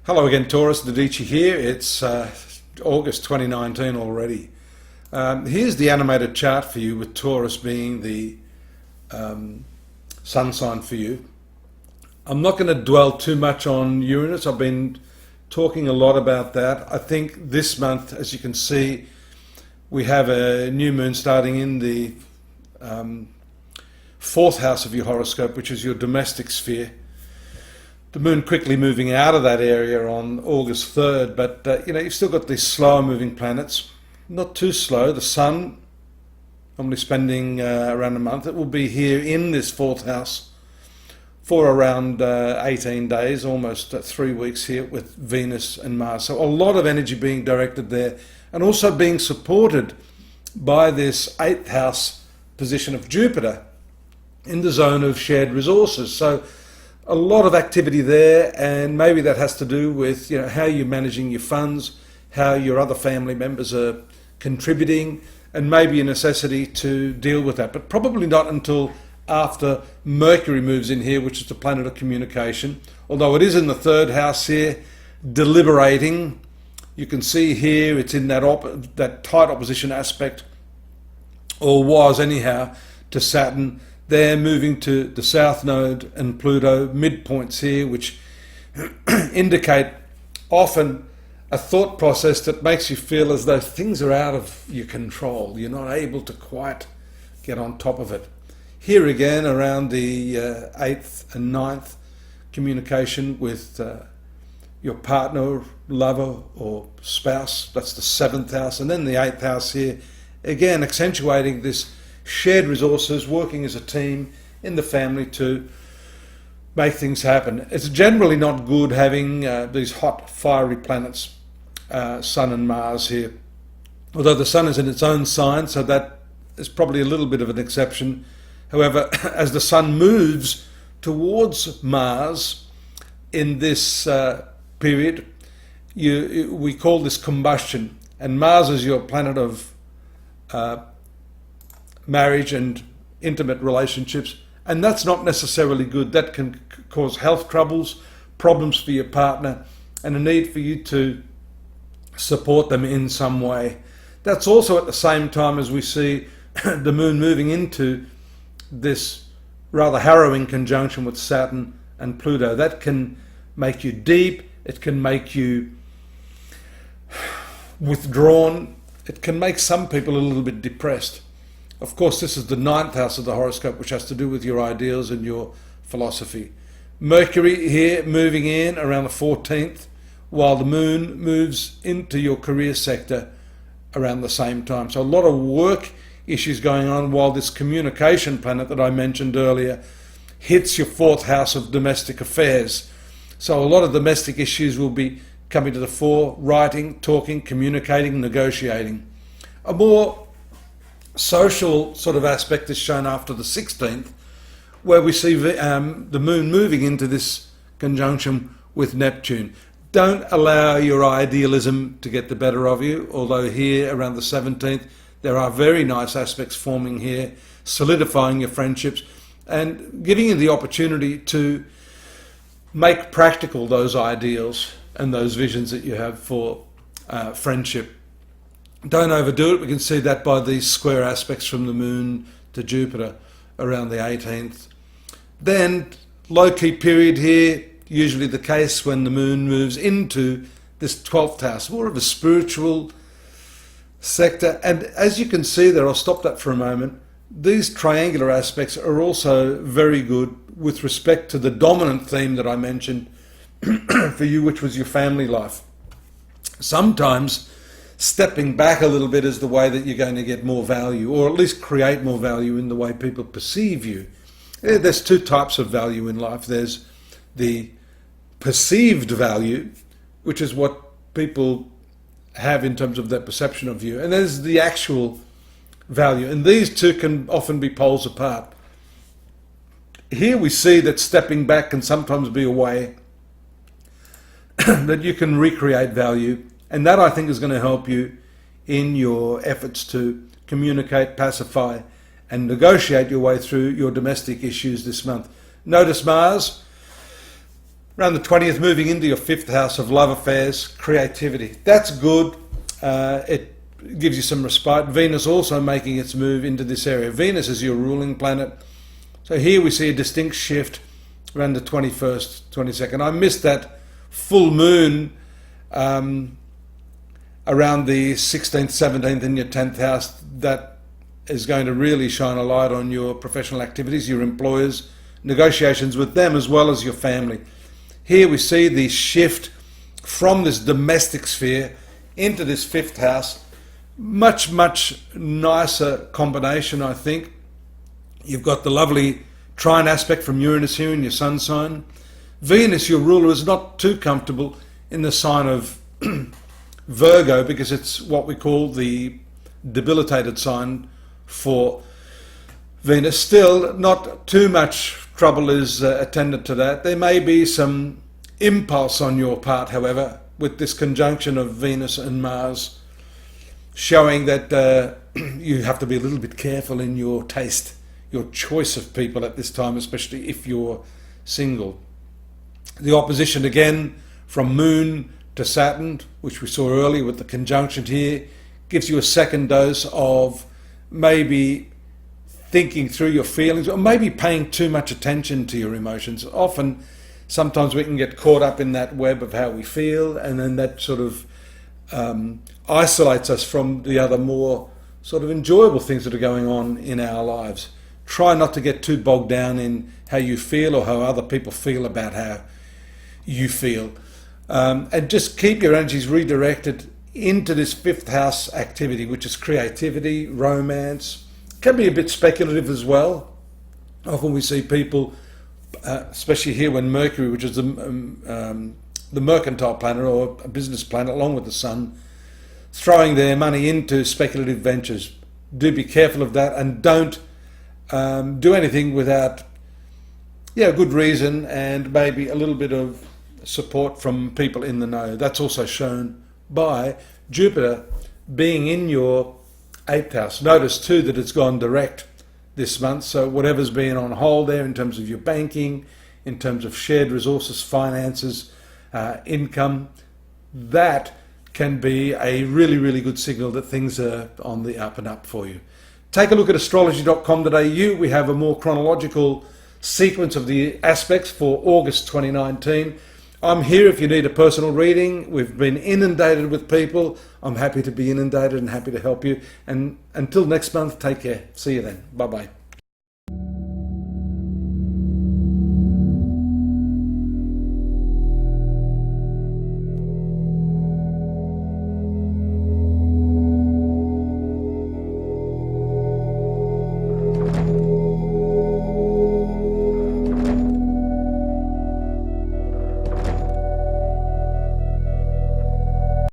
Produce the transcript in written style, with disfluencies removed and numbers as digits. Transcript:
Hello again, Taurus. Dadhichi here. It's August 2019 already. Here's the animated chart for you, with Taurus being the sun sign for you. I'm not going to dwell too much on Uranus. I've been talking a lot about that. I think this month, as you can see, we have a new moon starting in the fourth house of your horoscope, which is your domestic sphere. The moon quickly moving out of that area on August 3rd, but you've still got these slower moving planets. Not too slow. The sun, normally spending around a month, it will be here in this fourth house for around 18 days, almost 3 weeks here with Venus and Mars. So a lot of energy being directed there, and also being supported by this 8th house position of Jupiter in the zone of shared resources. So a lot of activity there, and maybe that has to do with how you're managing your funds, how your other family members are contributing, and maybe a necessity to deal with that, but probably not until after Mercury moves in here, which is the planet of communication. Although it is in the third house here, deliberating. You can see here it's in that tight opposition aspect, or was anyhow, to Saturn. They're moving to the South Node and Pluto, midpoints here, which indicate often a thought process that makes you feel as though things are out of your control. You're not able to quite get on top of it. Here again, around the 8th and 9th, communication with your partner, lover or spouse. That's the 7th house. And then the 8th house here, again accentuating this shared resources, working as a team in the family to make things happen. It's generally not good having these hot, fiery planets, Sun and Mars here. Although the Sun is in its own sign, so that is probably a little bit of an exception. However, as the Sun moves towards Mars in this period, we call this combustion. And Mars is your planet of marriage and intimate relationships, and that's not necessarily good. That can cause health troubles, problems for your partner, and a need for you to support them in some way. That's also at the same time as we see the moon moving into this rather harrowing conjunction with Saturn and Pluto. That can make you deep, it can make you withdrawn, it can make some people a little bit depressed. Of course, this is the 9th house of the horoscope, which has to do with your ideals and your philosophy. Mercury here moving in around the 14th, while the moon moves into your career sector around the same time. So a lot of work issues going on, while this communication planet that I mentioned earlier hits your 4th house of domestic affairs. So a lot of domestic issues will be coming to the fore: writing, talking, communicating, negotiating. A more social sort of aspect is shown after the 16th, where we see the moon moving into this conjunction with Neptune. Don't allow your idealism to get the better of you, although here around the 17th there are very nice aspects forming here, solidifying your friendships and giving you the opportunity to make practical those ideals and those visions that you have for friendship. Don't overdo it. We can see that by these square aspects from the moon to Jupiter around the 18th. Then low-key period here, usually the case when the moon moves into this 12th house, more of a spiritual sector. And as you can see there, I'll stop that for a moment, these triangular aspects are also very good with respect to the dominant theme that I mentioned for you, which was your family life. Sometimes stepping back a little bit is the way that you're going to get more value, or at least create more value in the way people perceive you. There's two types of value in life. There's the perceived value, which is what people have in terms of their perception of you, and there's the actual value, and these two can often be poles apart. Here we see that stepping back can sometimes be a way that you can recreate value, and that I think is going to help you in your efforts to communicate, pacify and negotiate your way through your domestic issues this month. Notice Mars Around the 20th, moving into your 5th house of love affairs, creativity. That's good. It gives you some respite. Venus also making its move into this area. Venus is your ruling planet. So here we see a distinct shift around the 21st, 22nd. I missed that full moon around the 16th, 17th in your 10th house. That is going to really shine a light on your professional activities, your employers, negotiations with them, as well as your family. Here we see the shift from this domestic sphere into this 5th house. Much, much nicer combination, I think. You've got the lovely trine aspect from Uranus here in your sun sign. Venus, your ruler, is not too comfortable in the sign of Virgo, because it's what we call the debilitated sign for Venus. Still, not too much trouble is attendant to that. There may be some impulse on your part, however, with this conjunction of Venus and Mars, showing that you have to be a little bit careful in your taste, your choice of people at this time, especially if you're single. The opposition again from Moon to Saturn, which we saw earlier with the conjunction here, gives you a second dose of maybe thinking through your feelings, or maybe paying too much attention to your emotions. Sometimes we can get caught up in that web of how we feel, and then that sort of isolates us from the other more sort of enjoyable things that are going on in our lives. Try not to get too bogged down in how you feel or how other people feel about how you feel. And just keep your energies redirected into this 5th house activity, which is creativity, romance. Can be a bit speculative as well. Often we see people, especially here when Mercury, which is the mercantile planet or a business planet along with the Sun, throwing their money into speculative ventures. Do be careful of that, and don't do anything without good reason and maybe a little bit of support from people in the know. That's also shown by Jupiter being in your 8th house. Notice too that it's gone direct this month, so whatever's been on hold there in terms of your banking, in terms of shared resources, finances, income, that can be a really, really good signal that things are on the up and up for you. Take a look at astrology.com.au. We have a more chronological sequence of the aspects for August 2019. I'm here if you need a personal reading. We've been inundated with people. I'm happy to be inundated and happy to help you. And until next month, take care. See you then. Bye-bye.